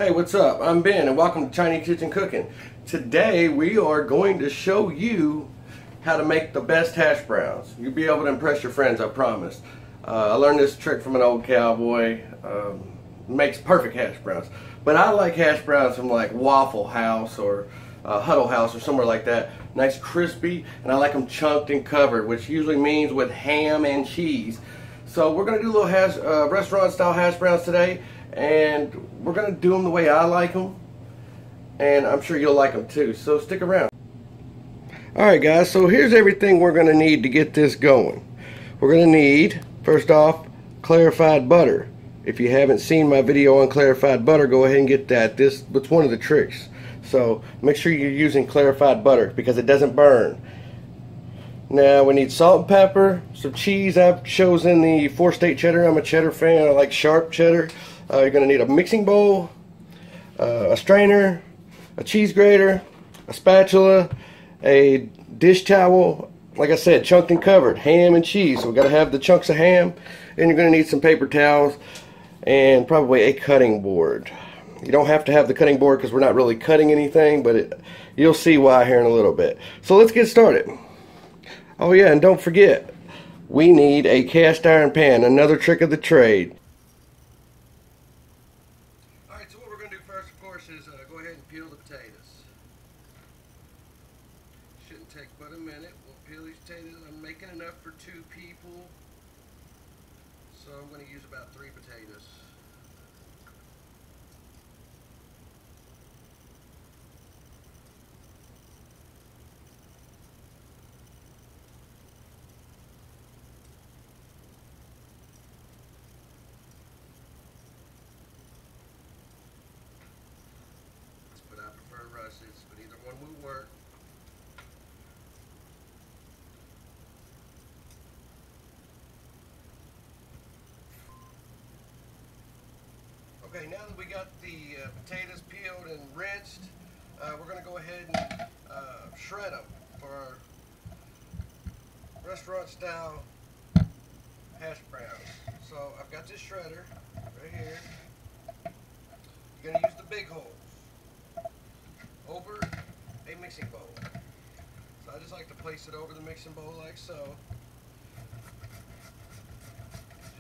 Hey, what's up? I'm Ben and welcome to Chinese Kitchen Cooking. Today we are going to show you how to make the best hash browns. You'll be able to impress your friends, I promise. I learned this trick from an old cowboy. Makes perfect hash browns. But I like hash browns from like Waffle House or Huddle House or somewhere like that. Nice crispy, and I like them chunked and covered, which usually means with ham and cheese. So we're going to do a little restaurant style hash browns today. And we're going to do them the way I like them, and I'm sure you'll like them too, so stick around. Alright guys, so here's everything we're going to need to get this going. We're going to need, first off, clarified butter. If you haven't seen my video on clarified butter, go ahead and get that. It's one of the tricks. So make sure you're using clarified butter because it doesn't burn. Now we need salt and pepper, some cheese. I've chosen the 4-state cheddar. I'm a cheddar fan. I like sharp cheddar. You're going to need a mixing bowl, a strainer, a cheese grater, a spatula, a dish towel, like I said, chunked and covered, ham and cheese. So we've got to have the chunks of ham, and you're going to need some paper towels and probably a cutting board. You don't have to have the cutting board because we're not really cutting anything, but you'll see why here in a little bit. So let's get started. Oh yeah, and don't forget, we need a cast iron pan, another trick of the trade. Alright, so what we're going to do first, of course, is go ahead and peel the potatoes. Shouldn't take but a minute. We'll peel these potatoes. I'm making enough for 2 people, so I'm going to use about 3 potatoes. But either one will work. Okay, now that we got the potatoes peeled and rinsed, we're going to go ahead and shred them for our restaurant style hash browns. So I've got this shredder right here. You're going to use the big holes over a mixing bowl. So I just like to place it over the mixing bowl like so.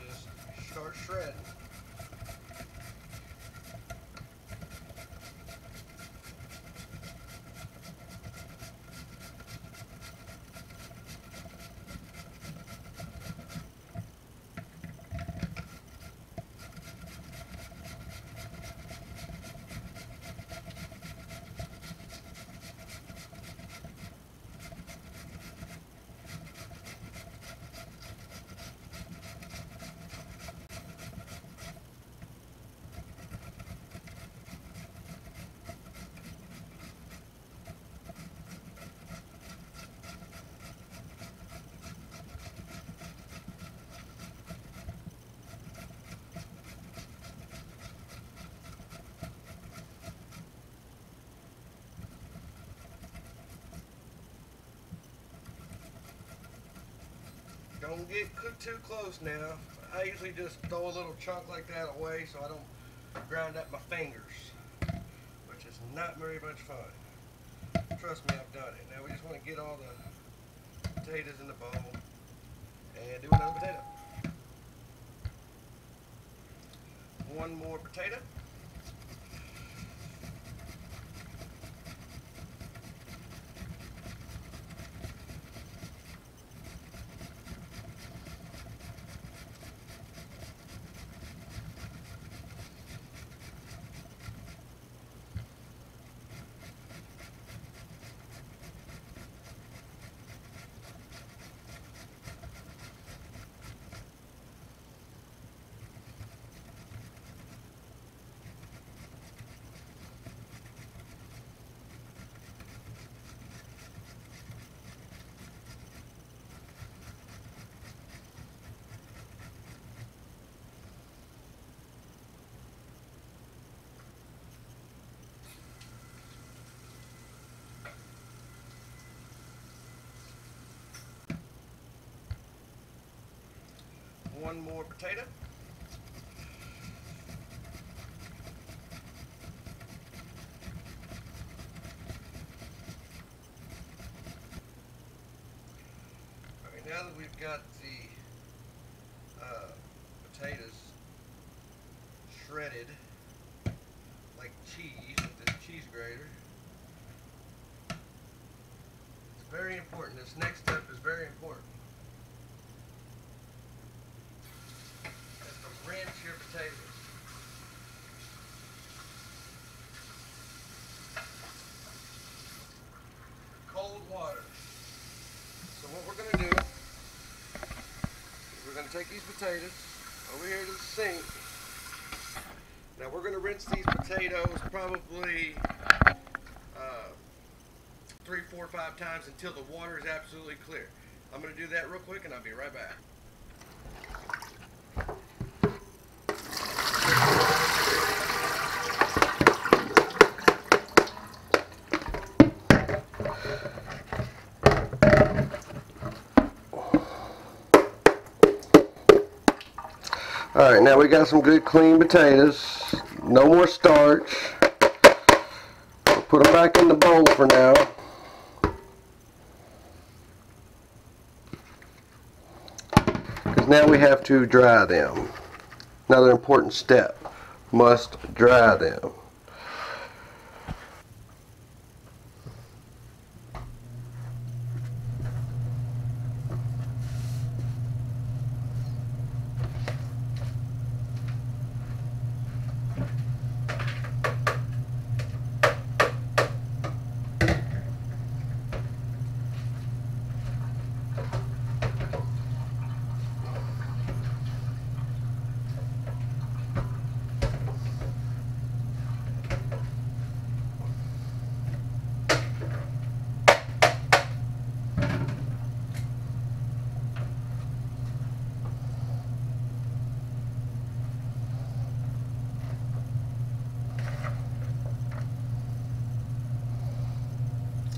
Just start shredding. Don't get cooked too close now. I usually just throw a little chunk like that away so I don't grind up my fingers, which is not very much fun. Trust me, I've done it. Now we just want to get all the potatoes in the bowl and do another potato. One more potato. one more potato. got the potatoes shredded like cheese with this cheese grater. It's very important. This next step is very important. Is to rinse your potatoes. Cold water. So what we're going to do is we're going to take these potatoes over here to the sink. Now we're going to rinse these potatoes probably 3, 4, 5 times until the water is absolutely clear. I'm going to do that real quick and I'll be right back. Alright, now we got some good clean potatoes. No more starch. We'll put them back in the bowl for now. Because now we have to dry them. Another important step. Must dry them.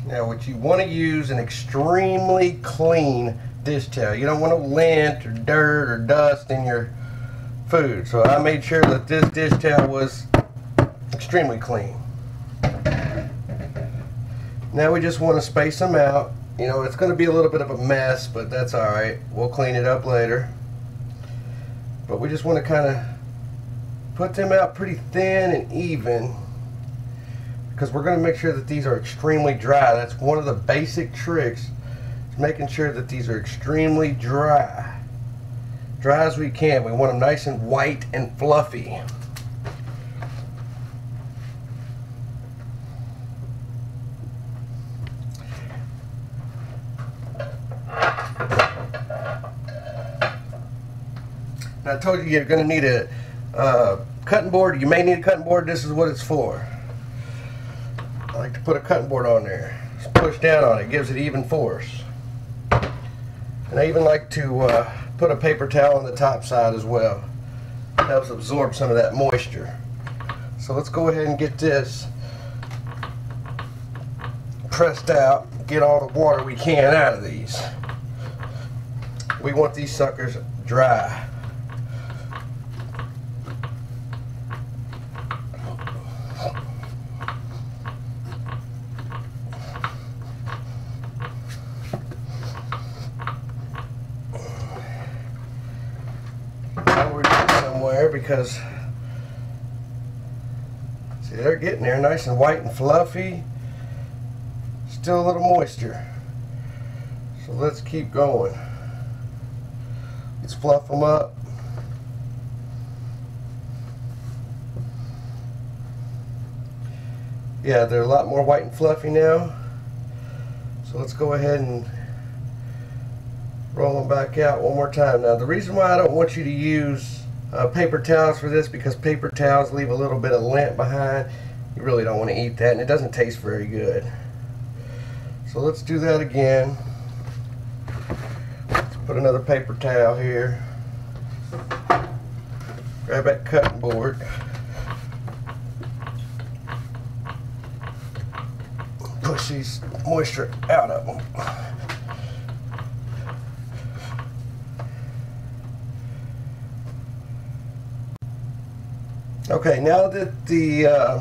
Now what you want to use an extremely clean dish towel. You don't want no lint or dirt or dust in your food. So I made sure that this dish towel was extremely clean. Now we just want to space them out. You know, it's going to be a little bit of a mess, but that's alright. We'll clean it up later. But we just want to kind of put them out pretty thin and even, because we're going to make sure that these are extremely dry. That's one of the basic tricks, is making sure that these are extremely dry. Dry as we can. We want them nice and white and fluffy. Now I told you you're going to need a cutting board. You may need a cutting board. This is what it's for. I like to put a cutting board on there. Just push down on it. It gives it even force. And I even like to put a paper towel on the top side as well. It helps absorb some of that moisture. So let's go ahead and get this pressed out. Get all the water we can out of these. We want these suckers dry. Because see, they're getting there nice and white and fluffy, still a little moisture, so let's keep going. Let's fluff them up. Yeah, they're a lot more white and fluffy now, so let's go ahead and roll them back out one more time. Now the reason why I don't want you to use paper towels for this, because paper towels leave a little bit of lint behind. You really don't want to eat that, and it doesn't taste very good. So let's do that again. Let's put another paper towel here. Grab that cutting board. Push these moisture out of them. Okay, now that the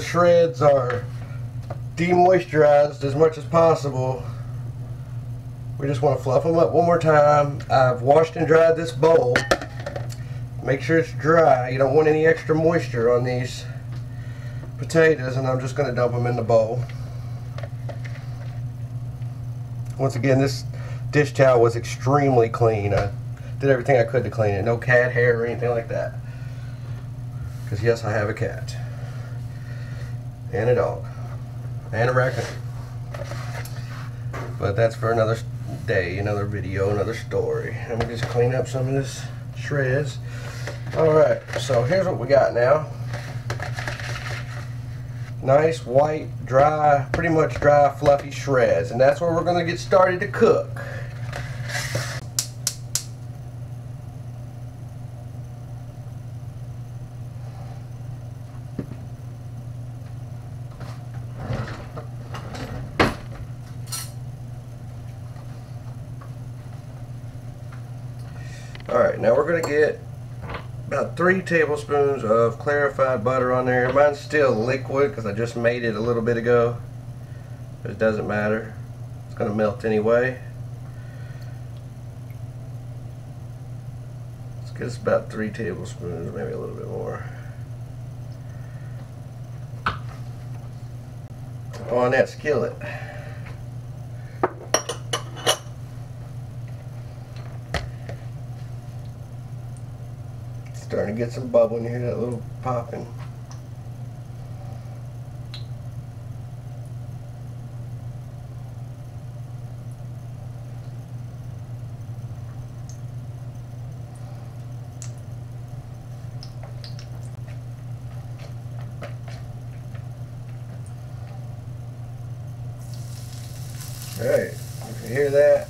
shreds are demoisturized as much as possible, We just want to fluff them up one more time. I've washed and dried this bowl. Make sure it's dry. You don't want any extra moisture on these potatoes, and I'm just going to dump them in the bowl. Once again, this dish towel was extremely clean. I did everything I could to clean it. No cat hair or anything like that. Because yes, I have a cat. And a dog. And a raccoon. But that's for another day, another video, another story. I'm going to just clean up some of this shreds. Alright, so here's what we got now. Nice, white, dry, pretty much dry, fluffy shreds. And that's where we're going to get started to cook. Alright, now we're going to get about 3 tablespoons of clarified butter on there. Mine's still liquid because I just made it a little bit ago. But it doesn't matter. It's going to melt anyway. Let's get us about 3 tablespoons, maybe a little bit more. On that skillet. Starting to get some bubble, and you hear that little popping. Alright, if you hear that,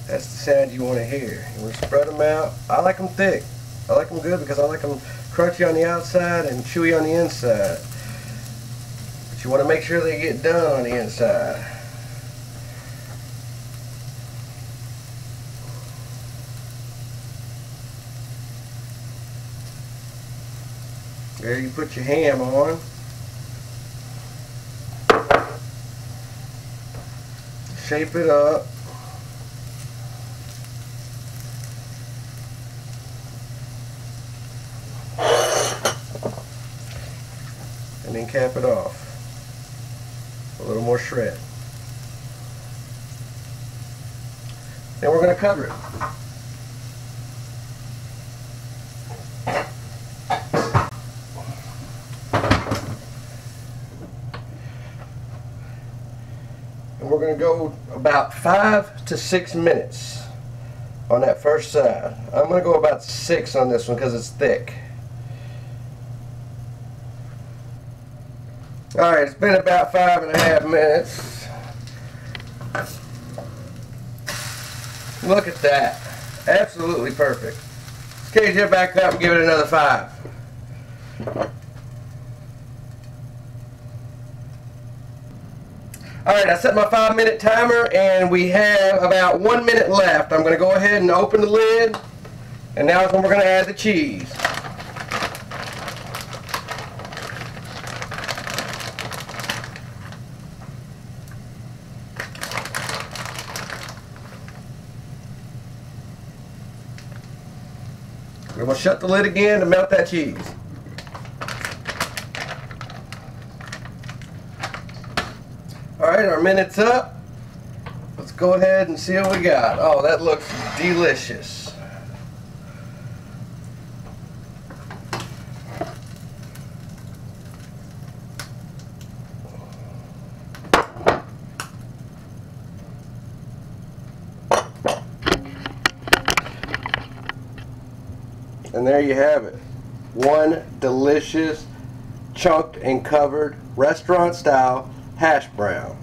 that's the sound you want to hear. You want to spread them out. I like them thick. I like them good because I like them crunchy on the outside and chewy on the inside. But you want to make sure they get done on the inside. There you put your ham on. Shape it up. And then cap it off. A little more shred. Then we're going to cover it. And we're going to go about 5 to 6 minutes on that first side. I'm going to go about 6 on this one because it's thick. Alright, it's been about 5.5 minutes. Look at that. Absolutely perfect. Let's cage it back up and give it another 5. Alright, I set my 5-minute timer and we have about 1 minute left. I'm going to go ahead and open the lid, and now is when we're going to add the cheese. We're going to shut the lid again to melt that cheese. Alright, our minute's up. Let's go ahead and see what we got. Oh, that looks delicious. And there you have it. One delicious, chunked and covered, restaurant style hash brown.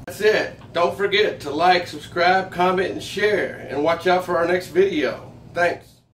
That's it. Don't forget to like, subscribe, comment, and share. And watch out for our next video. Thanks.